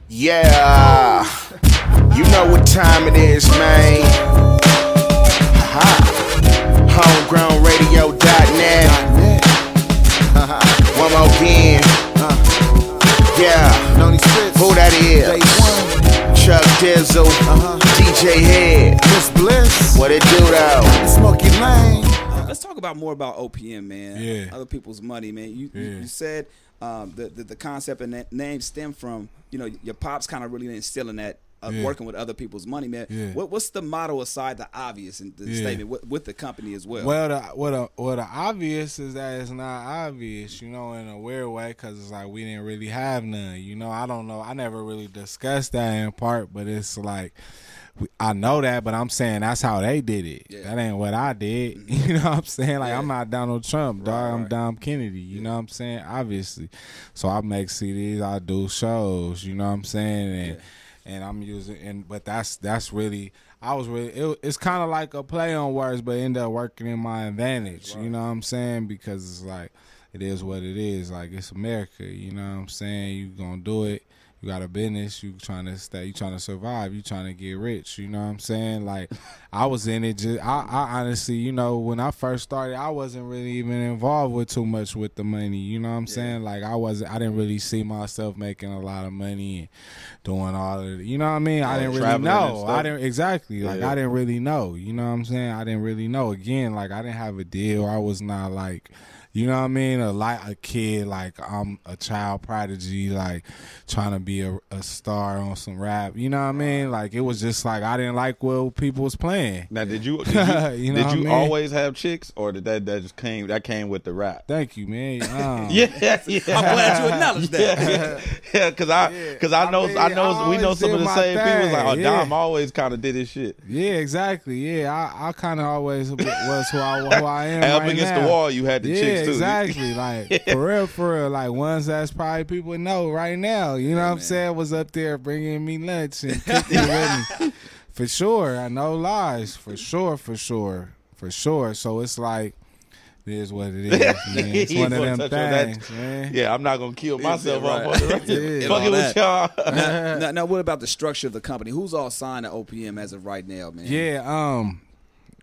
Yeah, you know what time it is, man. Homegrownradio.net. One more again. Yeah, who that is? Chuck Dizzle, DJ Head. Bliss. What it do though? Smoky Lane. Let's talk about more about OPM, man. Yeah. Other people's money, man. You said the concept and that name stem from, you know, your pops kind of really instilling that working with other people's money, man. Yeah. What's the motto aside the obvious in the statement with the company as well? Well, the obvious is that it's not obvious, you know, in a weird way, because it's like we didn't really have none. You know, I don't know. I never really discussed that in part, but it's like, I know that, but I'm saying that's how they did it. Yeah. That ain't what I did. You know what I'm saying? Like, I'm not Donald Trump, dog. I'm Dom Kennedy. You know what I'm saying? Obviously. So I make CDs, I do shows, you know what I'm saying? And I'm using, but that's really, it's kind of like a play on words, but it ended up working in my advantage. Right. You know what I'm saying? Because it's like, it is what it is. Like, it's America. You know what I'm saying? You gonna do it. You got a business, you trying to stay, you trying to survive, you trying to get rich, you know what I'm saying? Like, I was in it just, I honestly, you know, when I first started, I wasn't really even involved with too much with the money, you know what I'm saying? Like, I didn't really see myself making a lot of money and doing all of it, you know what I mean? I didn't really know. I didn't really know, you know what I'm saying? I didn't really know. Again, like, I didn't have a deal. I was not like, you know what I mean? A kid, like I'm a child prodigy, like trying to be a star on some rap. You know what I mean? Like, it was just like I didn't like what people was playing. Now, did you did you always have chicks, or did that just came with the rap? Thank you, man. Yeah. I'm glad you acknowledged that. Yeah, because I know we know some of the same people. Like, oh, Dom always kind of did his shit. Yeah, exactly. Yeah, I kind of always was who I am. Up right against now. the wall, you had the chicks too. Exactly. Like, for real. Like, ones that's probably people know right now. You know what I'm saying? Was up there bringing me lunch and cooking with me. For sure. I know lies. For sure. So it's like, it is what it is, man. It's one of them things, man. Yeah, I'm not going to kill myself off on the record. Yeah. Fucking with y'all. Now, what about the structure of the company? Who's all signed to OPM as of right now, man? Yeah,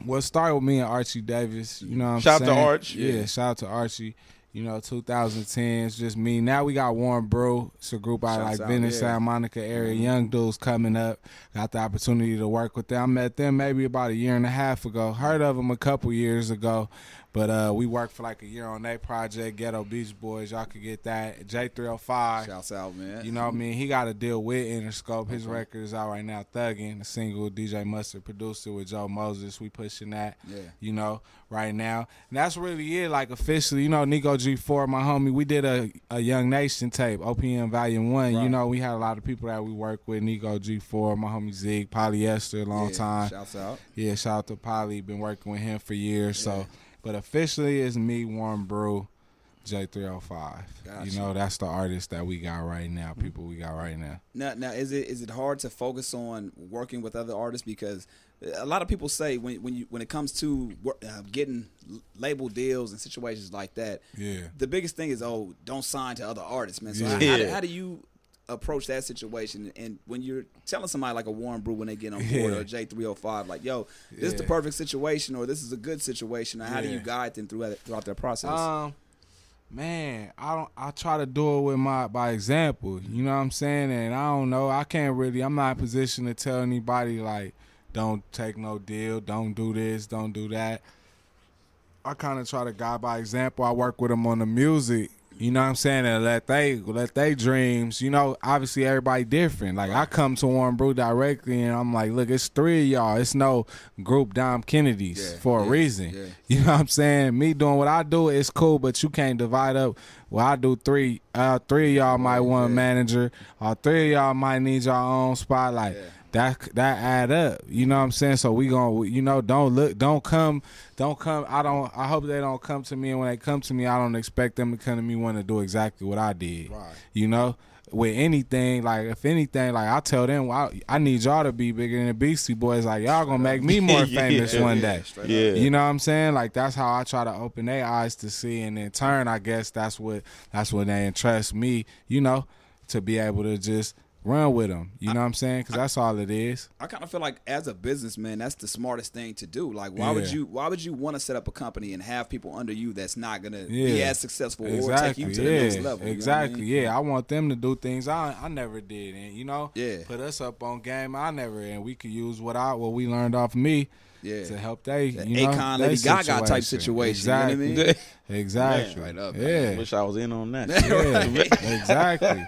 well, it started with me and Archie Davis. You know what I'm saying? Shout out to Arch. Yeah, shout out to Archie. You know, 2010, it's just me. Now we got Warren Brew. It's a group out of like Venice, Santa Monica area. Young dudes coming up. Got the opportunity to work with them. I met them maybe about a year and a half ago. Heard of them a couple years ago. But we worked for like a year on their project, Ghetto Beach Boys. Y'all could get that. J305. Shouts out, man. You know what I mean? He got a deal with Interscope. His record is out right now, Thuggin'. The single DJ Mustard produced it with Joe Moses. We pushing that, you know, right now. And that's really it, like, officially. You know, Nico G4, my homie, we did a Young Nation tape, OPM Volume 1. Right. You know, we had a lot of people that we work with. Nico G4, my homie Zig, Polyester, long time. Shouts out. Yeah, shout out to Poly. Been working with him for years, so. But officially, it's me, Warren Brew, J305. Gotcha. You know, that's the artist that we got right now, people we got right now. Now, is it hard to focus on working with other artists? Because a lot of people say when it comes to getting label deals and situations like that, the biggest thing is, don't sign to other artists, man. So how do you approach that situation? And when you're telling somebody like a Warren Brew when they get on board, or J305, like, yo, this is the perfect situation, or this is a good situation, or how do you guide them throughout their process? Man, I try to do it by example, you know what I'm saying? And I don't know, I'm not in a position to tell anybody, like, don't take no deal, don't do this, don't do that. I kind of try to guide by example. I work with them on the music. You know what I'm saying? And let they dreams, you know, obviously everybody different. Like, I come to Warren Brew directly and I'm like, look, it's 3 of y'all. It's no group Dom Kennedys for a reason. Yeah. You know what I'm saying? Me doing what I do is cool, but you can't divide up. Well, I do 3. 3 of y'all might want a manager. 3 of y'all might need your own spot. Like, that add up, you know what I'm saying? So we gonna, you know, don't come. I hope they don't come to me, and when they come to me, I don't expect them to come to me want to do exactly what I did. Right. You know, with anything, like, if anything, like, I tell them, I need y'all to be bigger than the Beastie Boys. Like, y'all gonna make me more famous one day. You know what I'm saying? Like, that's how I try to open their eyes to see, and in turn, I guess that's what they entrust me, you know, to be able to just run with them. You know what I'm saying? Because that's all it is. I kind of feel like as a businessman, that's the smartest thing to do. Like, why would you want to set up a company and have people under you that's not gonna be as successful or take you to the next level? Exactly. You know what I mean? Yeah, I want them to do things I never did, and put us up on game I never, and we could use what we learned off me. Yeah, to help Akon, Lady Gaga type situation. Exactly. You know what I mean? Exactly. Right up. I wish I was in on that. Exactly.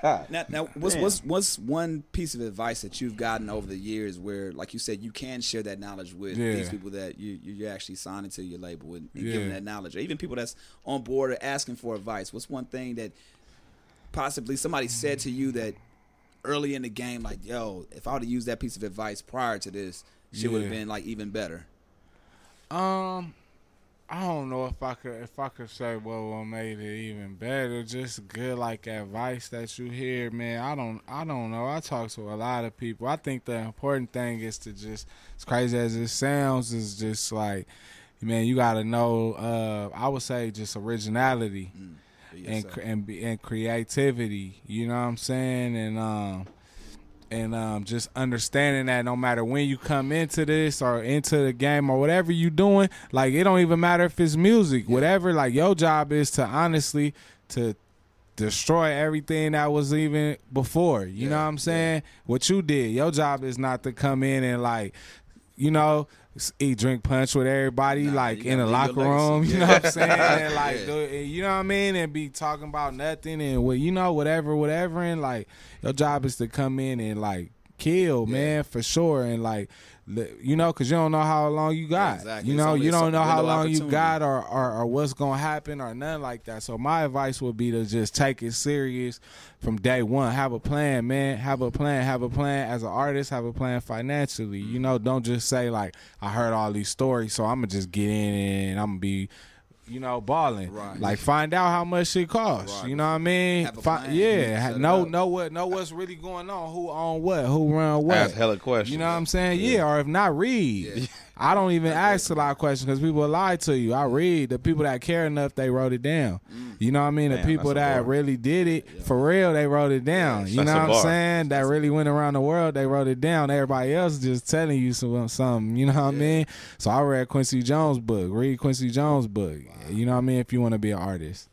Now, what's one piece of advice that you've gotten over the years where, like you said, you can share that knowledge with these people that you're actually signing to your label with and giving that knowledge, or even people that's on board or asking for advice? What's one thing that possibly somebody said to you that early in the game, like, yo, if I would have used that piece of advice prior to this, shit would have been like even better? I don't know if I could say what made it even better. Just good like advice that you hear, man. I don't know. I talk to a lot of people. I think the important thing is to just, as crazy as it sounds, is just like, man, you gotta know. I would say just originality and creativity. You know what I'm saying? And just understanding that no matter when you come into this or into the game or whatever you doing, like, it don't even matter if it's music, whatever, like, your job is to honestly to destroy everything that was even before. You know what I'm saying? What you did, your job is not to come in and, like, eat, drink, punch with everybody, like, in the locker room, you know what I'm saying? And, like, you know what I mean? And be talking about nothing and, whatever. And, like, your job is to come in and, like, kill, man, for sure. And, like, because you don't know how long you got. Exactly. You don't know how long you got or what's going to happen or nothing like that. So my advice would be to just take it serious from day one. Have a plan, man. Have a plan as an artist. Have a plan financially. Don't just say, like, I heard all these stories, so I'm going to just get in and I'm going to be, balling. Right. Like, find out how much it costs. Right. You know what I mean? Have a plan. Know what's really going on. Who on what? Who run what? Ask hella questions. You know what I'm saying? Yeah. Or if not, read. Yeah. I don't even ask a lot of questions because people lie to you. I read. The people that care enough, they wrote it down. You know what I mean? The people that really did it, for real, they wrote it down. You know what I'm saying? That really went around the world, they wrote it down. Everybody else just telling you something. You know what I mean? So I read Quincy Jones' book. Read Quincy Jones' book. You know what I mean? If you want to be an artist.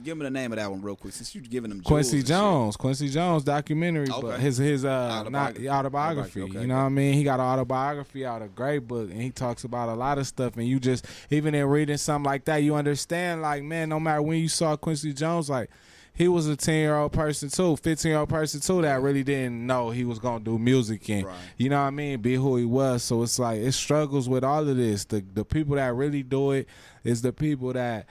Give me the name of that one real quick, since you're giving them Quincy Jones documentary, but his autobiography. You know what I mean? He got an autobiography out, a great book, and he talks about a lot of stuff. And you just, even in reading something like that, you understand, like, man, no matter when you saw Quincy Jones, like, he was a 10-year-old person too, 15-year-old person too, that really didn't know he was gonna do music and you know what I mean, be who he was. So it's like, it struggles with all of this. The people that really do it is the people that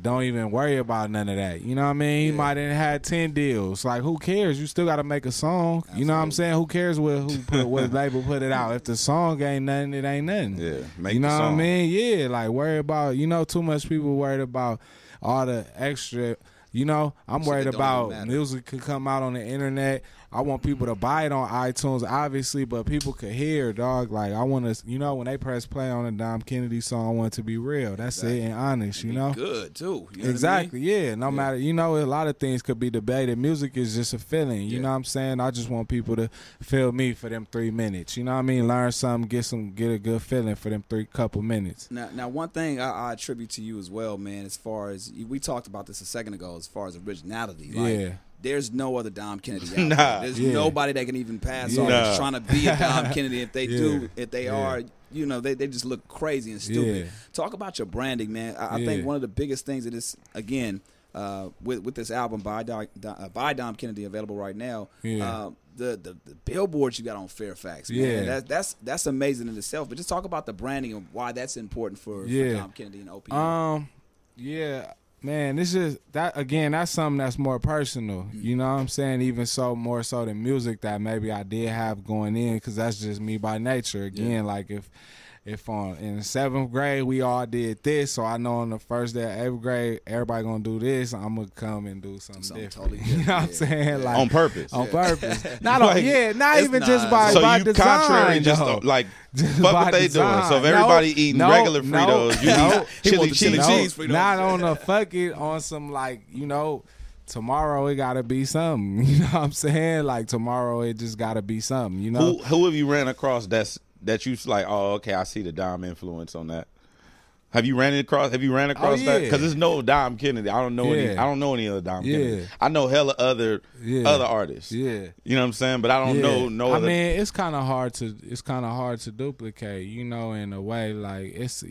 don't even worry about none of that. You know what I mean? He might have had 10 deals. Like, who cares? You still got to make a song. Absolutely. You know what I'm saying? Who cares what label put it out? If the song ain't nothing, it ain't nothing. Yeah, make you know the song. What I mean? Yeah, like, worry about, too much people worried about all the extra. I'm worried about music could come out on the internet. I want people to buy it on iTunes, obviously, but people could hear, dog. Like, I want to, when they press play on a Dom Kennedy song, I want it to be real. That's it, and honest, good, too. You know exactly, what I mean? Yeah. No matter, a lot of things could be debated. Music is just a feeling, you know what I'm saying? I just want people to feel me for them 3 minutes. You know what I mean? Learn something, get a good feeling for them couple minutes. Now, one thing I attribute to you as well, man, as far as, we talked about this a second ago, as far as originality. Like, there's no other Dom Kennedy out there. There's nobody that can even pass off as trying to be a Dom Kennedy. If they do, if they are, they just look crazy and stupid. Talk about your branding, man. I think one of the biggest things that is, again, with this album by Dom Kennedy available right now, the billboards you got on Fairfax, man. That's amazing in itself. But just talk about the branding and why that's important for Dom Kennedy and OPM. Man, this is that again. That's something that's more personal. You know what I'm saying? Even so, more so than music that maybe I did have going in, because that's just me by nature. Again, like if in 7th grade we all did this, so I know on the first day of 8th grade everybody gonna do this, I'm gonna come and do something different. Totally different. You know what I'm saying? Like on purpose. On purpose. Not even just by so you design. Contrary, just like fuck what they doing. So if everybody eating regular Fritos, you eat chili cheese Fritos. Not on a fucking on some, like, tomorrow it gotta be something. You know what I'm saying? Like tomorrow it just gotta be something. You know. Who have you ran across that you like? Oh, okay, I see the Dom influence on that. Have you ran across that? Because there's no Dom Kennedy. I don't know any. I don't know any other Dom Kennedy. I know hella other artists. Yeah, you know what I'm saying. But I don't know no other. I mean, it's kind of hard to duplicate. You know, in a way, like it's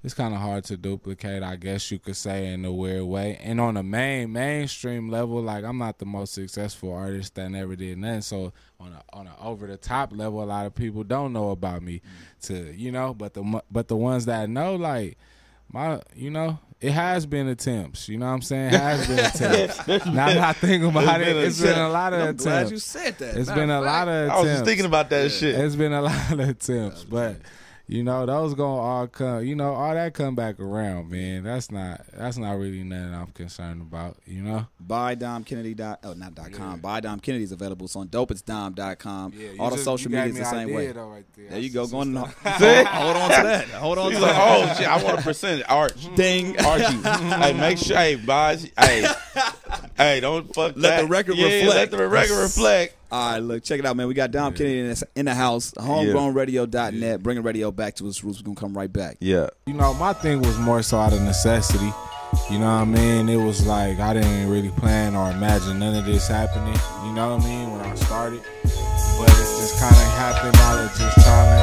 it's kind of hard to duplicate. I guess you could say in a weird way. And on a mainstream level, like I'm not the most successful artist that never did nothing. So on a over the top level, a lot of people don't know about me. But the ones that know, like it has been attempts. You know what I'm saying? It has been attempts. Now that I think about it, it's been a lot of attempts. I'm glad you said that. It's been a lot of attempts. I was just thinking about that shit. It's been a lot of attempts, but. Those gonna all come. All that come back around, man. That's not really nothing I'm concerned about. Buy DomKennedy.com. Buy Dom Kennedy is available. It's on dopeitsdom.com. All the social media is the same way. Right there you go. Hold on to that. Hold on to that. Oh shit! I want a percentage. Arch. Ding. Archie. Hey, make sure. Hey, buys. Hey, don't fuck that. Let the record reflect. Let the record reflect. All right, look, check it out, man. We got Dom Kennedy in the house. Homegrownradio.net. Bringing radio back to its roots. We're gonna come right back. Yeah. My thing was more so out of necessity. You know what I mean? It was like I didn't really plan or imagine none of this happening. You know what I mean? When I started, but it just kind of happened out of just trying to